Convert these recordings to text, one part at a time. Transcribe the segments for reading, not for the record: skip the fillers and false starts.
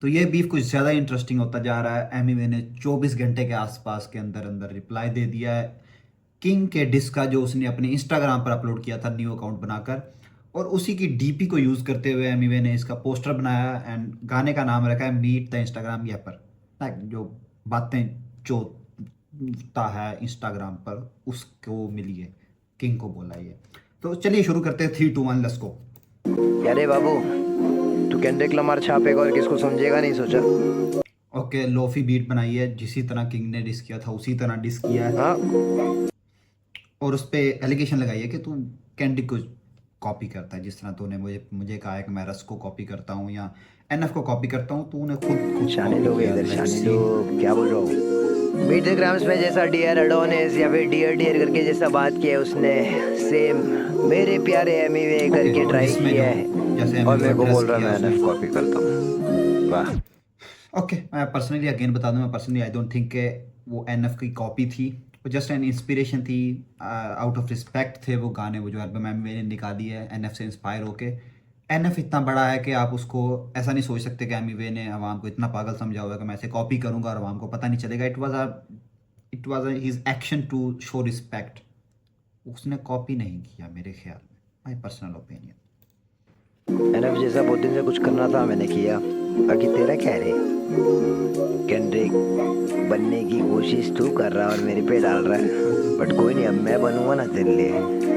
तो ये बीफ कुछ ज़्यादा इंटरेस्टिंग होता जा रहा है। एमिवे ने 24 घंटे के आसपास के अंदर अंदर रिप्लाई दे दिया है किंग के डिस का, जो उसने अपने इंस्टाग्राम पर अपलोड किया था न्यू अकाउंट बनाकर, और उसी की डीपी को यूज़ करते हुए एमिवे ने इसका पोस्टर बनाया एंड गाने का नाम रखा है मीट द इंस्टाग्राम यैपर। लाइक जो बातें जोता है इंस्टाग्राम पर उसको मिली है, किंग को बोला ये। तो चलिए शुरू करते हैं, 3 2 1 लेट्स गो। अरे बाबू, तू केंड्रिक लमार छापेगा और किसको समझेगा नहीं सोचा। ओके, लोफी बीट बनाई है, जिसी तरह किंग ने डिस किया था उसी तरह डिस किया है, हाँ, और उस पे एलिगेशन लगाई है कि तू कैंडी को कॉपी करता है, जिस तरह तूने मुझे मुझे कहा है कि मैं रस को कॉपी करता हूँ या एनएफ को कॉपी करता हूँ, तूने खुद खुद शानी कॉपी लोग किया। इधर, लाइक शानी सी लोग क्या बोल रहा हूँ। मीट द ग्राम्स में जैसा डियर अडोनिस या फिर डियर डियर करके जैसा बात किया है उसने, सेम मेरे प्यारे एमीवे करके और ट्राई इसमें किया जो है जैसे और एमिवे मेरे को को ड्रेस बोल रहा है किया मैं उसने। एनएफ कॉपी करता हूँ। वाह। ओके, मैं पर्सनली अगेन बता दूं, मैं पर्सनली आई डोंट थिंक के वो एनएफ की कॉपी थी, वो जस्ट एन इंस्पिरेशन थी। आउट ऑफ रिस्पेक्ट थे वो गाने, वो जो एल्बम मैंने निकाली है एनएफ से इंस्पायर होके। एनएफ इतना बड़ा है कि आप उसको ऐसा नहीं सोच सकते कि एमिवे ने अवाम को इतना पागल समझा हुआ है कि मैं ऐसे कॉपी करूंगा और अवाम को पता नहीं चलेगा। It was his action to show respect. उसने कॉपी नहीं किया मेरे ख्याल में, माई पर्सनल ओपिनियन। एनएफ जैसा बहुत दिन से कुछ करना था, मैंने किया। बाकी तेरा क्या है रे? केंड्रिक बनने की कोशिश तू कर रहा और मेरे पे डाल रहा है, बट कोई नहीं, अब मैं बनूंगा ना तेरे लिए।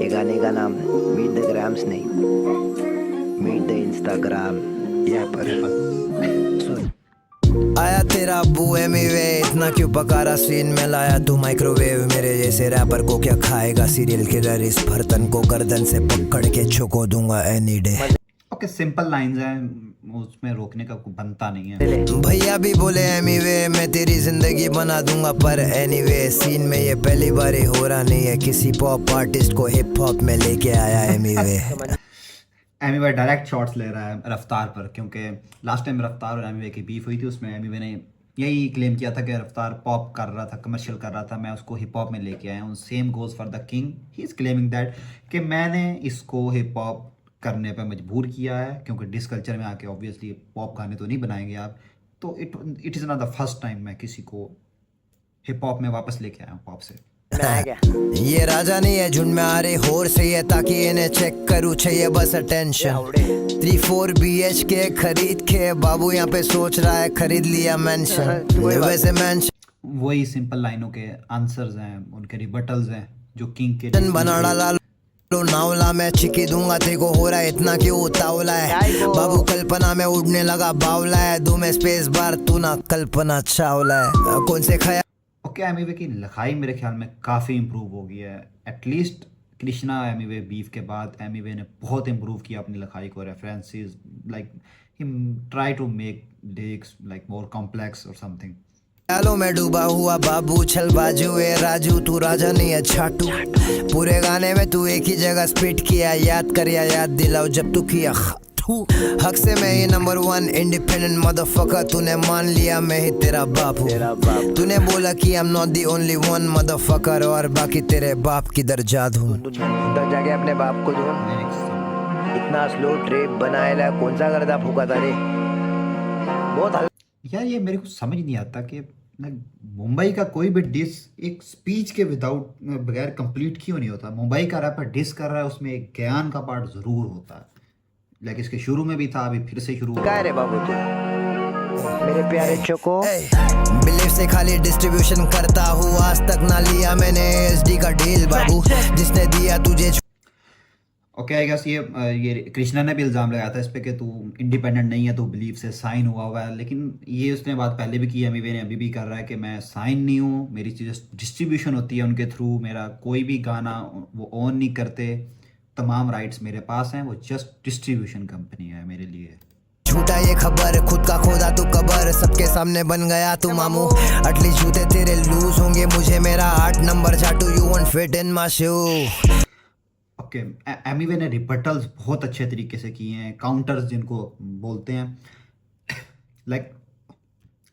ये गाने का नाम मीट द ग्राम्स नहीं, मीट द इंस्टाग्राम यहाँ पर। सुन। आया तेरा अब्बू एमीवे, इतना क्यों पका रहा सीन में लाया तू माइक्रोवेव, मेरे जैसे रैपर को क्या खाएगा सीरियल किलर, इस बर्तन को गर्दन से पकड़ के छुको दूंगा any day. Okay, simple lines हैं, उसमें रोकने का कोई बनता नहीं है। भैया भी बोले एमीवे मैं तेरी जिंदगी बना दूंगा, पर एनीवे सीन में ये पहली बार ही हो रहा नहीं है, किसी पॉप आर्टिस्ट को हिप हॉप में लेके आया एमीवे। एमिवे डायरेक्ट शॉट्स ले रहा है रफ्तार पर, क्योंकि लास्ट टाइम रफ्तार और एमिवे की बीफ हुई थी, उसमें एमिवे ने यही क्लेम किया था कि रफ्तार पॉप कर रहा था, कमर्शियल कर रहा था, मैं उसको हिप हॉप में लेके आया हूँ। Same goes for the king, he is claiming that कि मैंने इसको हिप हॉप करने पर मजबूर किया है, क्योंकि डिस कल्चर में आके ऑब्वियसली पॉप गाने तो नहीं बनाएंगे आप। तो it is not the first time मैं किसी को हिप हॉप में वापस लेके आया हूँ पॉप से। ये राजा नहीं है झुंड में आ रहे होर से है, ताकि इन्हें चेक करूँ चाहिए बस अटेंशन। 3 4 BHK खरीद के बाबू यहाँ पे सोच रहा है खरीद लिया मेंशन, वैसे मेंशन वही सिंपल लाइनों के आंसर्स हैं, उनके रिबटल्स हैं जो किंग के डिस बना डाला नावला में चिकी दूंगा तेरे को, हो रहा है इतना क्यों उतावला है बाबू, कल्पना में उड़ने लगा बावला है, दो में स्पेस बार तू ना कल्पना चावला है, कौन से खया। ओके, एमिवे की लिखाई मेरे ख्याल में काफ़ी इम्प्रूव हो गई है। एटलीस्ट कृष्णा एमिवे बीफ के बाद एमिवे ने बहुत इम्प्रूव किया अपनी लिखाई को। References like he try to make lyrics like more complex और समथिंग। ख्यालों में डूबा हुआ बाबू छल बाजू ए राजू, तू राजा नहीं है छाटू, पूरे गाने में तू एक ही जगह स्पिट किया, याद कर या याद दिलाओ जब तू किया हक से मैं ही नंबर 1 इंडिपेंडेंट मदरफकर, तूने मान लिया मैं ही तेरा बाप हूँ, तूने बोला कि I'm not the only one motherfucker, और बाकी तेरे बाप की दरजाद हूँ। तो जाके अपने बाप को ढूंढ, इतना स्लो ट्रिप बनाएला कौन सा गर्दा फूका था रे, बहुत यार ये मेरे को समझ नहीं आता कि मुंबई का कोई भी डिस एक स्पीच के विदाउट बगैर कंप्लीट क्यों नहीं होता। मुंबई का रैपर डिस कर रहा है, उसमें एक ज्ञान का पार्ट जरूर होता है, लाइक इसके शुरू में भी था, अभी फिर से शुरू क्या रे बाबू तू मेरे प्यारे चोको। बिलीव से खाली डिस्ट्रीब्यूशन करता हूँ, आज तक ना लिया मैंने SD का डील बाबू, जिसने दिया तुझे। ओके, आई गेस ये कृष्णा ने भी इल्ज़ाम लगाया था इस पे कि तू इंडिपेंडेंट नहीं है, तू बिलीव से साइन हुआ हुआ है, लेकिन ये उसने बात पहले भी की है, एमिवे ने अभी भी कर रहा है कि मैं साइन नहीं हूँ, मेरी चीज़ें डिस्ट्रीब्यूशन होती है उनके थ्रू, मेरा कोई भी गाना वो ओन नहीं करते, तमाम राइट्स मेरे पास हैं, वो जस्ट डिस्ट्रीब्यूशन कंपनी है मेरे लिए। झूठा ये खबर खुद का खोदा तू कबर, सबके सामने बन गया तू मामू, अटली जूते तेरे लूज होंगे मुझे मेरा 8 नंबर चाटू, you won't fit in my shoe. Okay, Emiway ने रिबटल्स बहुत अच्छे तरीके से किए हैं, काउंटर्स जिनको बोलते हैं। लाइक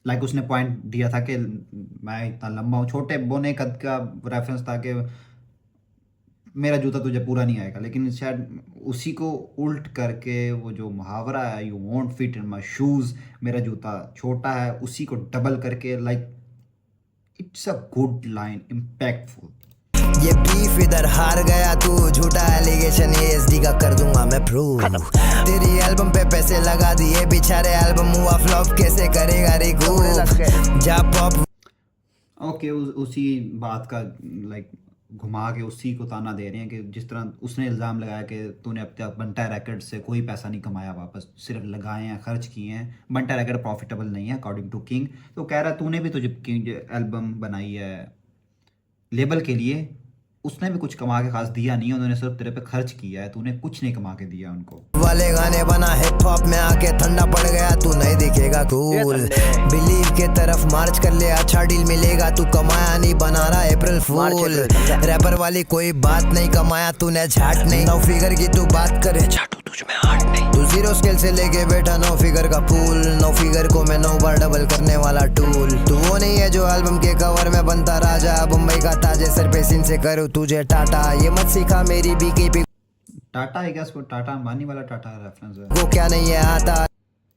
लाइक उसने पॉइंट दिया था कि मैं इतना लंबा हूँ, छोटे बोने कद का रेफरेंस था कि मेरा जूता तुझे पूरा नहीं आएगा, लेकिन शायद उसी को उल्ट करके वो जो मुहावरा है, you want fit in my shoes, मेरा जूता छोटा है, उसी को डबल करके, like it's a good line, impactful. ये बीफ इधर हार गया तू, झूठा एलिगेशन ये एसडी का कर दूंगा मैं प्रूव। तेरी एल्बम पे पैसे लगा दिए, बेचारे एल्बम हुआ फ्लॉप, कैसे करेगा रिकूप। जा पॉप ओके, उसी बात का लाइक घुमा के उसी को ताना दे रहे हैं कि जिस तरह उसने इल्ज़ाम लगाया कि तूने अब तक बंटा रैकेट से कोई पैसा नहीं कमाया, वापस सिर्फ लगाए हैं, खर्च किए हैं, बंटा रैकेट प्रॉफिटेबल नहीं है अकॉर्डिंग टू किंग। तो कह रहा है तूने भी तो जब किंग एल्बम बनाई है लेबल के लिए, उसने भी कुछ कमा के खास दिया नहीं, उन्होंने सिर्फ तेरे पे खर्च किया है, तूने कुछ नहीं कमा के दिया उनको। वाले गाने बना हिप हॉप में आके ठंडा पड़ गया, तू नहीं दिखेगा कूल। बिलीव के तरफ मार्च कर ले, अच्छा डील मिलेगा, तू कमाया नहीं बना रहा अप्रैल फूल। रैपर वाली कोई बात नहीं, कमाया तूने झाट नहीं, 9 फिगर की तू बात करे, झाटू तुझ में हार्ट नहीं। तू 0 स्केल से लेके बैठा 9 फिगर का पूल, 9 फिगर को मैं 9 बार डबल करने वाला टूल। तू वो नहीं है जो एल्बम के कवर में बनता राजा, बम्बई का ताजे सर पे सिन से करूँ तुझे टाटा, ये मत सीखा मेरी बीकेपी टाटा आई गेस, वो टाटा अंबानी वाला टाटा रेफरेंस है। को क्या नहीं है आता,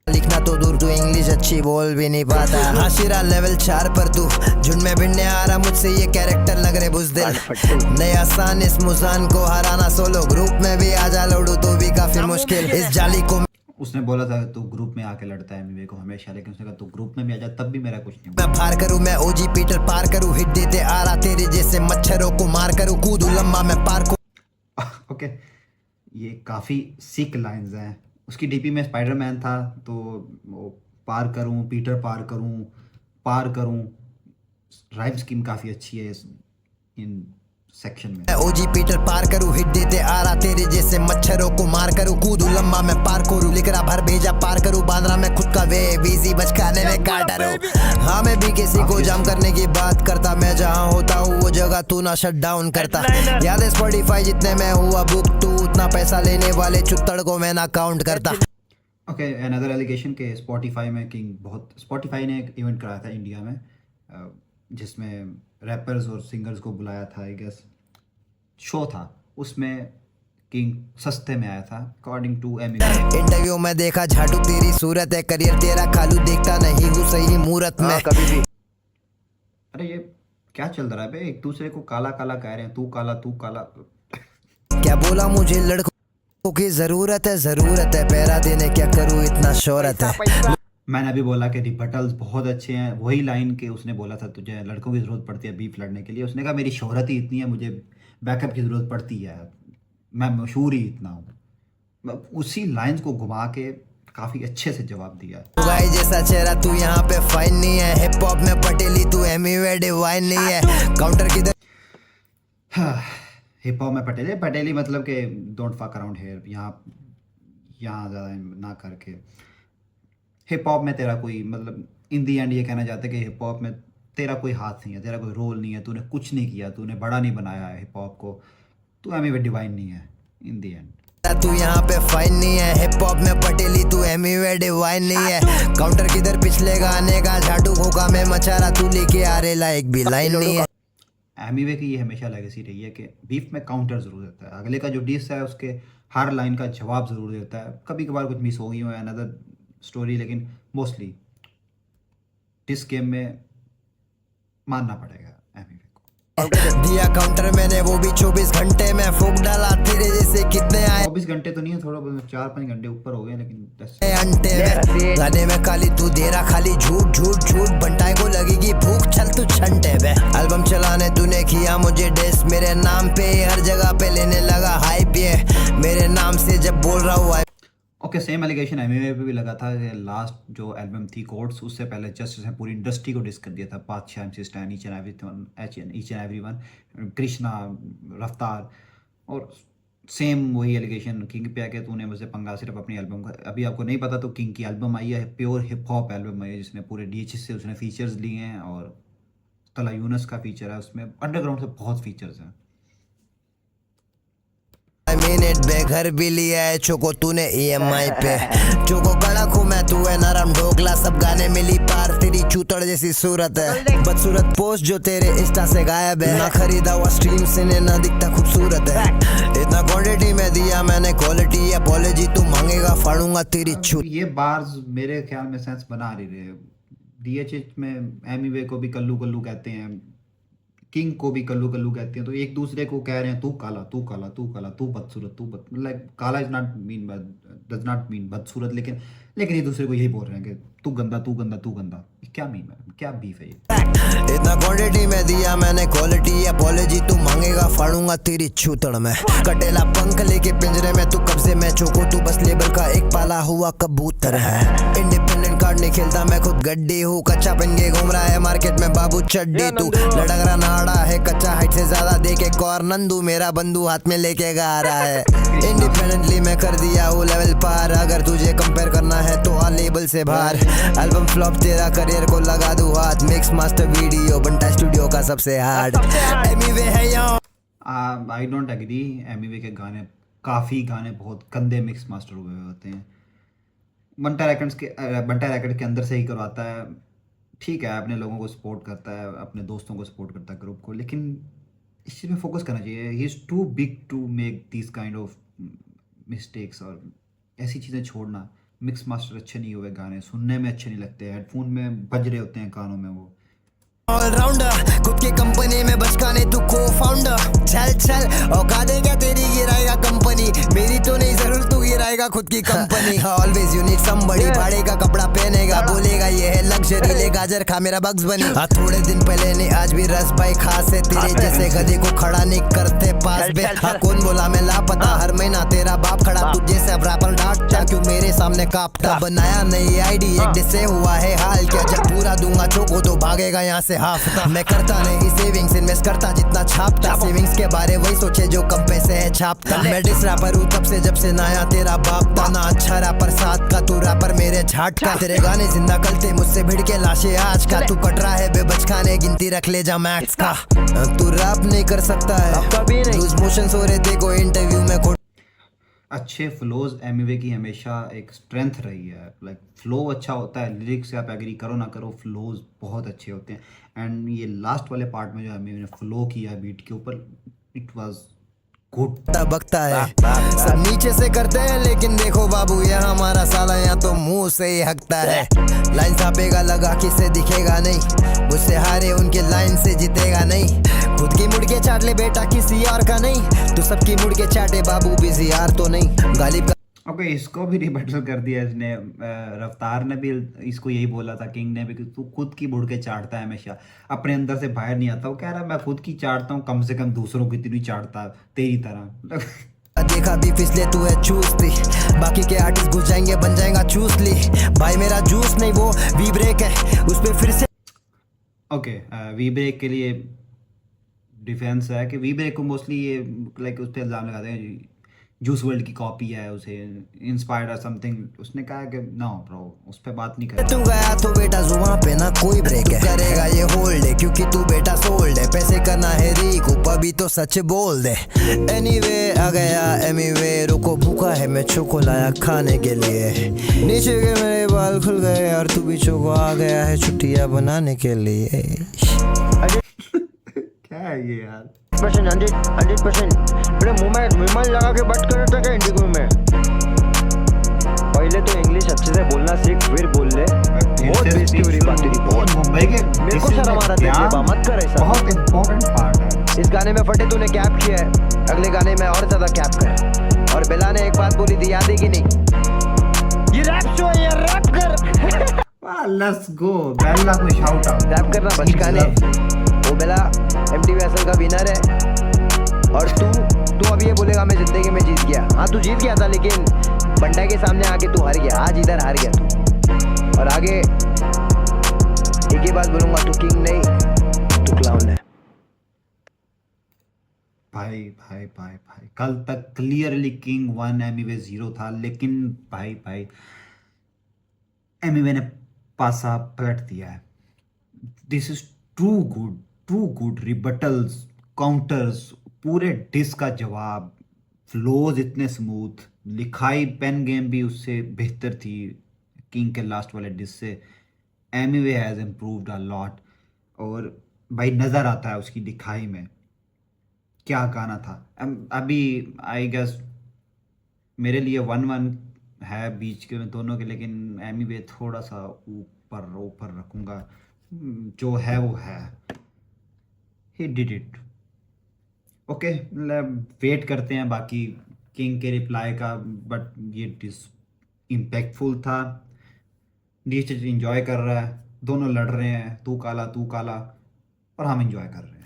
लिखना तो दूर तू इंग्लिश अच्छी बोल भी नहीं पाता। हाशिरा लेवल 4 पर तू झुंड में भिड़ने आ रहा, मुझसे ये कैरेक्टर लग रहे बुज़दिल। नहीं आसान इस मुजान को हराना, सोलो ग्रुप में भी आजा लौड़ू तो भी काफी मुश्किल। इस जाली को उसने बोला था तू ग्रुप में आके लड़ता है एमवे को हमेशा, लेकिन उसने कहा तू ग्रुप में भी आ जा, तब भी मेरा कुछ नहीं। मैं फार करूं, मैं ओजी पीटर पार करूं, हिट देते आ रहा तेरे जैसे मच्छरों को मार करूं, कूदू लंबा मैं पार को। ओके, ये काफ़ी सिक लाइंस हैं। उसकी डीपी में स्पाइडरमैन था, तो वो पार करूं, पीटर पार करूं, राइम स्कीम काफ़ी अच्छी है इन सेक्शन में। मैं ओजी पीटर पार करूं, हिट देते आ रहा तेरे जैसे मच्छरों को मार करूं, कूदू लंबा मैं पार करूं, लिख रहा भर भेजा पार करूं, बांद्रा में खुद का वे बिजी बचकाने में काटा रहूं। हाँ मैं भी किसी को जाम करने की बात करता, मैं जहाँ होता हूँ वो जगह तू ना शट डाउन करता। याद है स्पॉटिफाई जितने में हुआ बुक, तू उतना पैसा लेने वाले चुत्तड़ को मैं ना काउंट करता। ओके, अनदर एलिगेशन के स्पॉटिफाई में किंग बहुत, स्पॉटिफाई ने एक इवेंट कराया था इंडिया में, जिसमें रैपर्स और सिंगर्स को बुलाया था, आई गेस शो था, उसमें किंग सस्ते में आया था अकॉर्डिंग टू एमी। इंटरव्यू में देखा झाटू तेरी सूरत है, करियर तेरा खालू देखता नहीं हूँ सही मुहूर्त में कभी भी। अरे ये क्या चल रहा है बे, एक दूसरे को काला काला कह रहे हैं, तू काला। क्या बोला मुझे लड़कों की जरूरत है, पैरा देने क्या करूँ इतना शोहरत है। मैंने अभी बोला कि रिबटल्स बहुत अच्छे हैं, वही लाइन के उसने बोला था तुझे लड़कों की ज़रूरत पड़ती है बीफ लड़ने के लिए, उसने कहा मेरी शोहरत ही इतनी है, मुझे बैकअप की ज़रूरत पड़ती है, मैं मशहूर ही इतना हूँ। उसी लाइंस को घुमा के काफ़ी अच्छे से जवाब दिया। गाय जैसा चेहरा तू यहाँ पे फाइन नहीं है, हिप हॉप में पटेली तू एमीवे डिवाइन नहीं है, काउंटर किधर। हिप हॉप में पटेली मतलब कि डोंट फक अराउंड हेयर, यहाँ ज़्यादा ना करके। हिप हॉप में तेरा कोई मतलब, इन दी एंड ये कहना चाहते हैं कि हिप हॉप में तेरा कोई हाथ नहीं है, तेरा कोई रोल नहीं है, तूने कुछ नहीं किया, तूने बड़ा नहीं बनाया है हिप हॉप को, तू एमी वे डिवाइन नहीं है इन दी एंड। तू यहाँ पे फाइन नहीं है, हिप हॉप में पटेली तू एमीवे डिवाइन नहीं है, काउंटर किधर पिछले गाने का झाटू खोका में मचा रहा, तू लेके आ रहे लाइक भी लाइन नहीं है। एमीवे की ये हमेशा लेगेसी रही है कि बीफ में काउंटर ज़रूर देता है, अगले का जो डिस है उसके हर लाइन का जवाब ज़रूर देता है, कभी कभार कुछ मिस हो गई हो अनदर स्टोरी, लेकिन मोस्टली डिस गेम में मानना पड़ेगा एमीवे को। दिया काउंटर मैंने वो भी 24 घंटे में, फूक डाला तेरे जैसे कितने आए, 24 घंटे तो नहीं है, थोड़ा बहुत 4-5 घंटे ऊपर हो गए, लेकिन अंटे में गाने में काली तू दे रहा खाली झूठ बंटाई को लगेगी भूख, चल तू छंटे में। एल्बम चलाने तूने किया मुझे डेस, मेरे नाम पे हर जगह पे लेने लगा हाइप, ये मेरे नाम से जब बोल रहा हूँ। ओके, सेम एलिगेशन एमवे पे भी लगा था कि लास्ट जो एल्बम थी कोर्ट्स, उससे पहले जस्टिस ने पूरी इंडस्ट्री को डिस कर दिया था, बादशाह MC stand, each and everyone, Krishna, रफ्तार, और सेम वही एलिगेशन किंग पे आके तूने मुझसे पंगा सिर्फ अपनी एल्बम का। अभी आपको नहीं पता तो किंग की एल्बम आई है, प्योर हिप हॉप एल्बम है, जिसमें पूरे DHS से उसने फीचर्स लिए हैं, और तला यूनस का फीचर है उसमें, अंडरग्राउंड से बहुत फीचर्स हैं। मिनट में घर भी लिया है चोको तूने EMI पे। चोको कड़क हूँ मैं, तू है नरम ढोकला, सब गाने मिली पार, तेरी चूतड़ जैसी सूरत है। बदसूरत पोस्ट जो तेरे इंस्टा से गायब है, ना खरीदा हुआ स्ट्रीम से ने ना दिखता खूबसूरत है। इतना क्वांटिटी में दिया मैंने क्वालिटी, अपॉलॉजी तू मांगेगा फाड़ूंगा तेरी छूत। ये बार्स मेरे ख्याल में सेंस बना नहीं रहे। DHH में एमिवे को भी कल्लू कल्लू कहते हैं, किंग को भी कल्लू कल्लू कहते हैं, तो एक दूसरे को कह रहे हैं तू काला तू काला तू काला तू बदसूरत तू बद, लाइक काला is not mean does not mean बदसूरत, लेकिन एक दूसरे को यही बोल रहे हैं कि तू गंदा तू गंदा तू गंदा। क्या मीम है, क्या बीफ है ये? इतना क्वांटिटी में दिया मैंने क्वालिटी, अपॉलॉजी तू मांगेगा फाड़ूंगा तेरी छूतड़ में। कटेला पंख लेके पिंजरे में तू कब्जे में, चोको तू बस लेबर का एक पाला हुआ कबूतर है। इंडिपेंडेंट कार्ड नहीं खेलता मैं खुद गड्डी हूँ, कच्चा पहन के घूम रहा है मार्केट में बाबू चड्डी, तू लड़क रहा नाड़ा है कच्चा हाइट से ज्यादा देखे कौर नंदू, मेरा बंदू हाथ में लेके गा रहा है। इंडिपेंडेंटली मैं कर दिया हूँ लेवल पार, अगर तुझे कंपेयर करना है तो आ लेबल से बाहर। एल्बम फ्लॉप तेरा करियर को लगा दूं हाथ, मिक्स मास्टर वीडियो बनता स्टूडियो का सबसे हार्ड। एमिवे है यहाँ। आई डोंट एग्री, एमिवे के गाने काफ़ी गाने बहुत गंदे मिक्स मास्टर हुए होते हैं। बंटा रैकेट्स के अंदर से ही करवाता है, ठीक है, अपने लोगों को सपोर्ट करता है, अपने दोस्तों को सपोर्ट करता है, ग्रुप को, लेकिन इस चीज़ में फोकस करना चाहिए। He is too big to make this kind of mistakes, और ऐसी चीज़ें छोड़ना। मिक्स मास्टर अच्छे नहीं हुए, गाने सुनने में अच्छे नहीं लगते, हेडफोन में बज रहे होते हैं कानों में वो। ऑलराउंडर खुद की कंपनी में बचकाने तू को फाउंडर, चल चल औकात है क्या तेरी, गिराएगा कंपनी मेरी तो नहीं, जरूर तू गिराएगा खुद की company. Always you need somebody, भाड़े का कपड़ा पहनेगा, बोलेगा ये है लग्जरी, ले गाजर खा मेरा बग्स बनी। थोड़े दिन पहले ने आज भी रस भाई खास है, तेरे जैसे गधे को खड़ा नहीं करते पास बे। कौन बोला मैं लापता, हर महीना तेरा बाप खड़ा तुझे से अब रैपर डांटता, क्यों मेरे सामने कापता। बनाया नई आईडी एक दिन से हुआ है हाल, क्या जब पूरा दूंगा चोको तो भागेगा यहाँ से हाफता। मैं करता नहीं सेविंग्स, इन्वेस्ट करता जितना छापता, सेविंग्स के बारे वही सोचे जो कम पैसे है छापता। मैं डिस रैपर हूँ तब से जब से नया तेरा बाप था, ना अच्छा रैपर साथ का तू रैपर मेरे झाट का। तेरे गाने जिंदा कलते मुझसे भिड़ के लाशे आज का, तू कट रहा है बेबचकाने गिनती रख ले जा मैक्स का। तू रैप नहीं कर सकता है कभी नहीं, लूज मोशंस हो रहे देखो इंटरव्यू में। अच्छे फ्लोज एमिवे की हमेशा एक स्ट्रेंथ रही है, लाइक फ्लो अच्छा होता है, लिरिक्स से आप एग्री करो ना करो, फ्लोज बहुत अच्छे होते हैं। एंड ये लास्ट वाले पार्ट में जो एमिवे ने फ्लो किया बीट के ऊपर, इट वाज गुड। बकता है सब नीचे से करते हैं, लेकिन देखो बाबू ये हमारा साला यहाँ तो मुंह से ही हकता है। लाइन छापेगा लगा किसे दिखेगा नहीं, मुझसे हारे उनके लाइन से जीतेगा नहीं। खुद की मुड़ के चाट ले बेटा किसी और का नहीं, तू सबकी मुड़ के चाटे बाबू बिजी यार तो नहीं। गालिब का ओके, इसको भी रिबटल कर दिया इसने। रफ्तार ने भी इसको यही बोला था, किंग ने भी, कि तू खुद की बुड़ के चाटता है, हमेशा अपने अंदर से बाहर नहीं आता। वो कह रहा है मैं खुद की चाटता हूँ, कम से कम दूसरों की इतनी चाटता तेरी तरह। देखा भी फिसले तू है चूसती, बाकी के आर्टिस्ट घुस जाएंगे बन जाएगा चूसली। भाई मेरा जूस नहीं वो वी ब्रेक है, उस पे फिर से ओके, वी ब्रेक के लिए डिफेंस है कि वी ब्रेक को मोस्टली ये लाइक उस पर इल्ज़ाम लगाते हैं जूस वर्ल्ड की कॉपी है, उसे इंस्पायर्ड और समथिंग। उसने कहा कि नो ब्रो, उस पे बात नहीं कर। तू गया तो बेटा जुबान पे ना कोई ब्रेक है, करेगा ये होल्ड है क्योंकि तू बेटा सोल्ड है। पैसे करना है रीक अभी तो सच बोल दे। एनीवे आ गया एमीवे, रुको भूखा है मैं चोको लाया खाने के लिए। नीचे के मेरे बाल खुल गए और तू भी चोको आ गया है छुट्टियां बनाने के लिए। क्या है ये यार? 100% मेरे मुंह में विमल लगा के बात कर रहा था क्या इंडिगो में। पहले तो इंग्लिश अच्छे से बोलना सीख, फिर बोल ले। बहुत बेइज्जती हो रही बात तेरी, बहुत। मुंबई के मेरे को शर्म आ रहा है, मत कर ऐसा। बहुत इंपॉर्टेंट पार्ट है। इस गाने में फटे तूने कैप किया है, अगले गाने में और ज्यादा कैप कर। और बेला ने एक बात बोली थी, याद है कि नहीं? ये रैप शो है, ये रैप कर। लेट्स गो बेला को शाउट आउट। रैप करना बचकाने। वो बेला MTV असल का विनर है, और तू अब ये बोलेगा मैं जिंदगी में जीत गया। हाँ तू जीत गया था, लेकिन बंटा के सामने आके तू हार गया। आज इधर हार गया तू, और आगे एक ही बात बोलूंगा, तू किंग नहीं, तू क्लाउन है। भाई भाई भाई भाई, कल तक क्लियरली किंग 1 एमिवे 0 था, लेकिन भाई एमिवे ने पासा पलट दिया है। This is too good rebuttals, counters, पूरे डिस का जवाब, फ्लोज इतने स्मूथ, लिखाई पेन गेम भी उससे बेहतर थी किंग के लास्ट वाले डिस से। Emiway has improved a lot, और भाई नज़र आता है उसकी लिखाई में क्या गाना था। अभी आई गेस मेरे लिए 1-1 है बीच के दोनों के, लेकिन एमीवे थोड़ा सा ऊपर ऊपर रखूँगा। जो है वो है, he did it. Okay, wait करते हैं बाकी किंग के रिप्लाई का, बट ये डिस इम्पैक्टफुल था। डीच इंजॉय कर रहा है, दोनों लड़ रहे हैं, तू काला और हम इंजॉय कर रहे हैं।